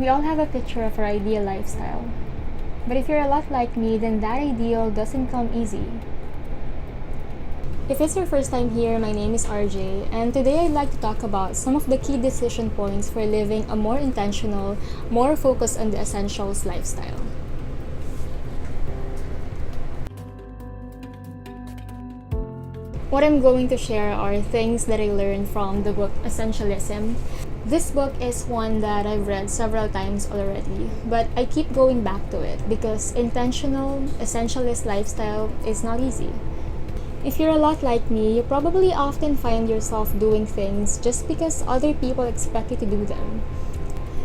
We all have a picture of our ideal lifestyle. But if you're a lot like me, then that ideal doesn't come easy. If it's your first time here, my name is RJ, and today I'd like to talk about some of the key decision points for living a more intentional, more focused on the essentials lifestyle. What I'm going to share are things that I learned from the book Essentialism. This book is one that I've read several times already, but I keep going back to it because intentional, essentialist lifestyle is not easy. If you're a lot like me, you probably often find yourself doing things just because other people expect you to do them.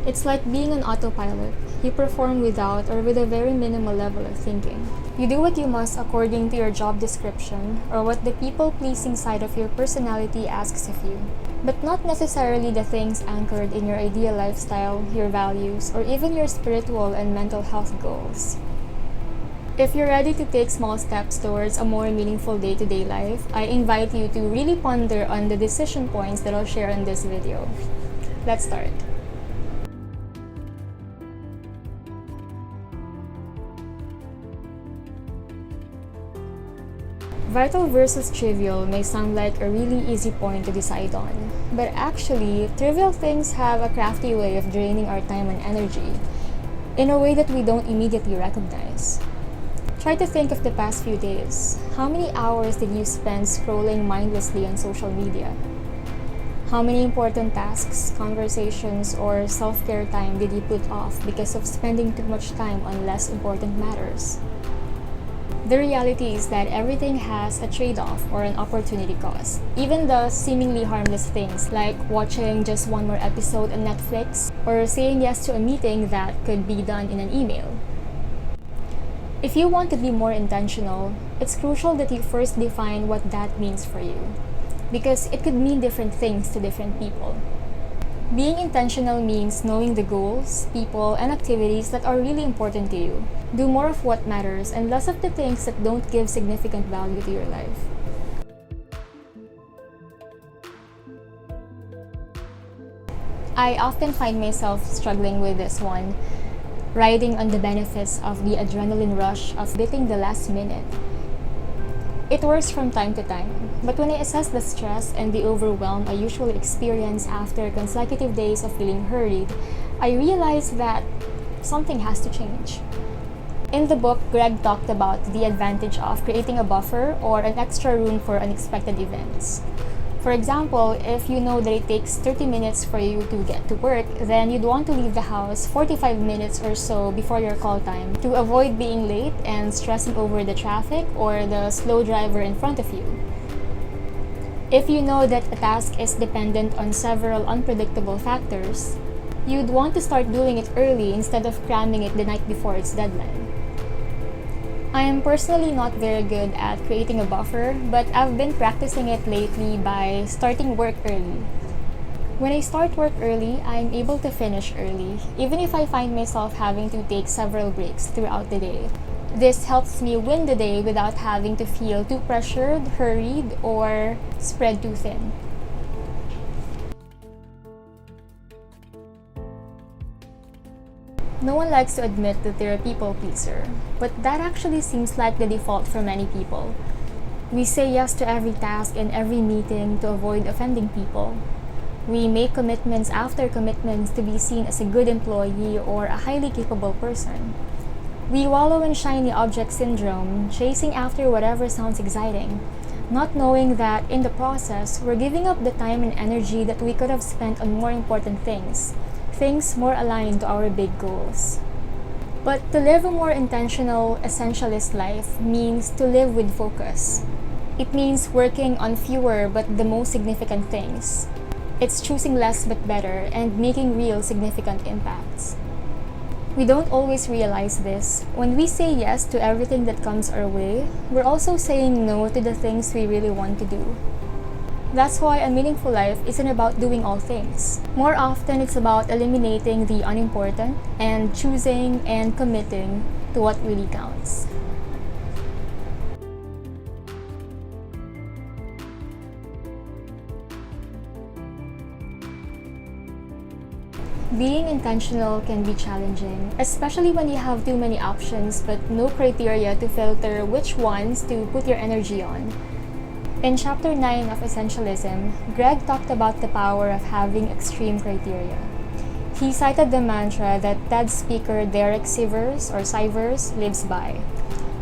It's like being on autopilot. You perform without or with a very minimal level of thinking. You do what you must according to your job description or what the people-pleasing side of your personality asks of you, but not necessarily the things anchored in your ideal lifestyle, your values, or even your spiritual and mental health goals. If you're ready to take small steps towards a more meaningful day-to-day life, I invite you to really ponder on the decision points that I'll share in this video. Let's start. Vital versus trivial may sound like a really easy point to decide on, but actually, trivial things have a crafty way of draining our time and energy in a way that we don't immediately recognize. Try to think of the past few days. How many hours did you spend scrolling mindlessly on social media? How many important tasks, conversations, or self-care time did you put off because of spending too much time on less important matters? The reality is that everything has a trade-off or an opportunity cost. Even the seemingly harmless things like watching just one more episode on Netflix or saying yes to a meeting that could be done in an email. If you want to be more intentional, it's crucial that you first define what that means for you, because it could mean different things to different people. Being intentional means knowing the goals, people, and activities that are really important to you. Do more of what matters and less of the things that don't give significant value to your life. I often find myself struggling with this one, riding on the benefits of the adrenaline rush of beating the last minute. It works from time to time, but when I assess the stress and the overwhelm I usually experience after consecutive days of feeling hurried, I realize that something has to change. In the book, Greg talked about the advantage of creating a buffer or an extra room for unexpected events. For example, if you know that it takes 30 minutes for you to get to work, then you'd want to leave the house 45 minutes or so before your call time to avoid being late and stressing over the traffic or the slow driver in front of you. If you know that a task is dependent on several unpredictable factors, you'd want to start doing it early instead of cramming it the night before its deadline. I am personally not very good at creating a buffer, but I've been practicing it lately by starting work early. When I start work early, I'm able to finish early, even if I find myself having to take several breaks throughout the day. This helps me win the day without having to feel too pressured, hurried, or spread too thin. No one likes to admit that they're a people pleaser, but that actually seems like the default for many people. We say yes to every task and every meeting to avoid offending people. We make commitments after commitments to be seen as a good employee or a highly capable person. We wallow in shiny object syndrome, chasing after whatever sounds exciting, not knowing that in the process, we're giving up the time and energy that we could have spent on more important things more aligned to our big goals. But to live a more intentional, essentialist life means to live with focus. It means working on fewer but the most significant things. It's choosing less but better and making real significant impacts. We don't always realize this. When we say yes to everything that comes our way, we're also saying no to the things we really want to do. That's why a meaningful life isn't about doing all things. More often, it's about eliminating the unimportant and choosing and committing to what really counts. Being intentional can be challenging, especially when you have too many options but no criteria to filter which ones to put your energy on. In Chapter 9 of Essentialism, Greg talked about the power of having extreme criteria. He cited the mantra that TED speaker Derek Sivers lives by.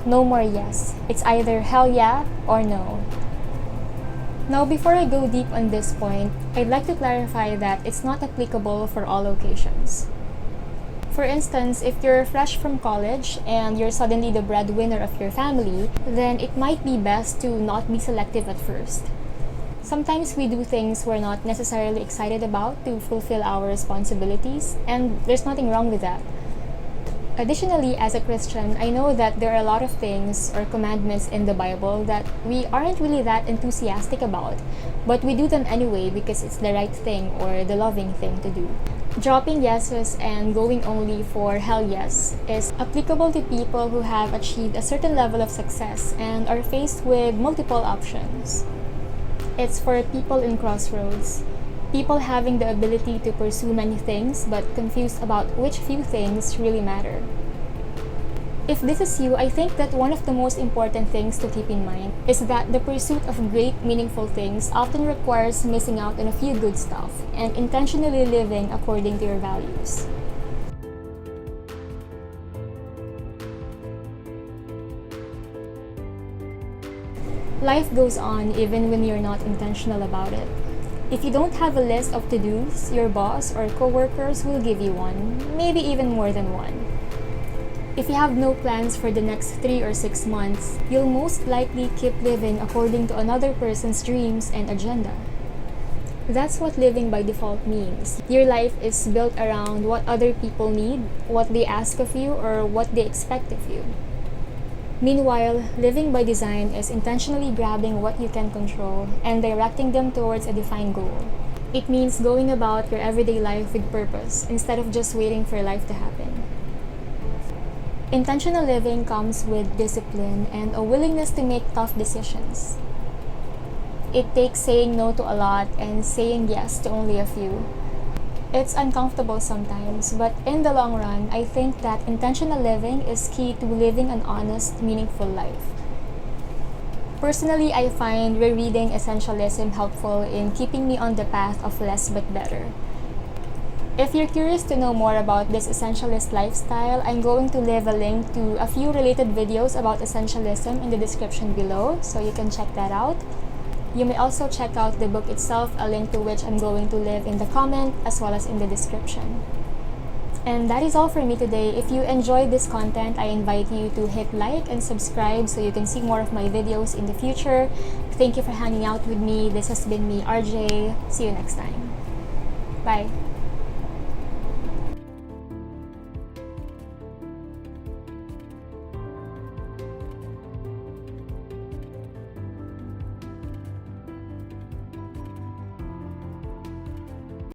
No more yes. It's either hell yeah or no. Now, before I go deep on this point, I'd like to clarify that it's not applicable for all occasions. For instance, if you're fresh from college and you're suddenly the breadwinner of your family, then it might be best to not be selective at first. Sometimes we do things we're not necessarily excited about to fulfill our responsibilities, and there's nothing wrong with that. Additionally, as a Christian, I know that there are a lot of things or commandments in the Bible that we aren't really that enthusiastic about, but we do them anyway because it's the right thing or the loving thing to do. Dropping yeses and going only for hell yes is applicable to people who have achieved a certain level of success and are faced with multiple options. It's for people in crossroads. People having the ability to pursue many things but confused about which few things really matter. If this is you, I think that one of the most important things to keep in mind is that the pursuit of great, meaningful things often requires missing out on a few good stuff and intentionally living according to your values. Life goes on even when you're not intentional about it. If you don't have a list of to-dos, your boss or coworkers will give you one, maybe even more than one. If you have no plans for the next 3 or 6 months, you'll most likely keep living according to another person's dreams and agenda. That's what living by default means. Your life is built around what other people need, what they ask of you, or what they expect of you. Meanwhile, living by design is intentionally grabbing what you can control and directing them towards a defined goal. It means going about your everyday life with purpose instead of just waiting for life to happen. Intentional living comes with discipline and a willingness to make tough decisions. It takes saying no to a lot and saying yes to only a few. It's uncomfortable sometimes, but in the long run, I think that intentional living is key to living an honest, meaningful life. Personally, I find rereading Essentialism helpful in keeping me on the path of less but better. If you're curious to know more about this essentialist lifestyle, I'm going to leave a link to a few related videos about essentialism in the description below, so you can check that out. You may also check out the book itself, a link to which I'm going to leave in the comment as well as in the description. And that is all for me today. If you enjoyed this content, I invite you to hit like and subscribe so you can see more of my videos in the future. Thank you for hanging out with me. This has been me, RJ. See you next time. Bye.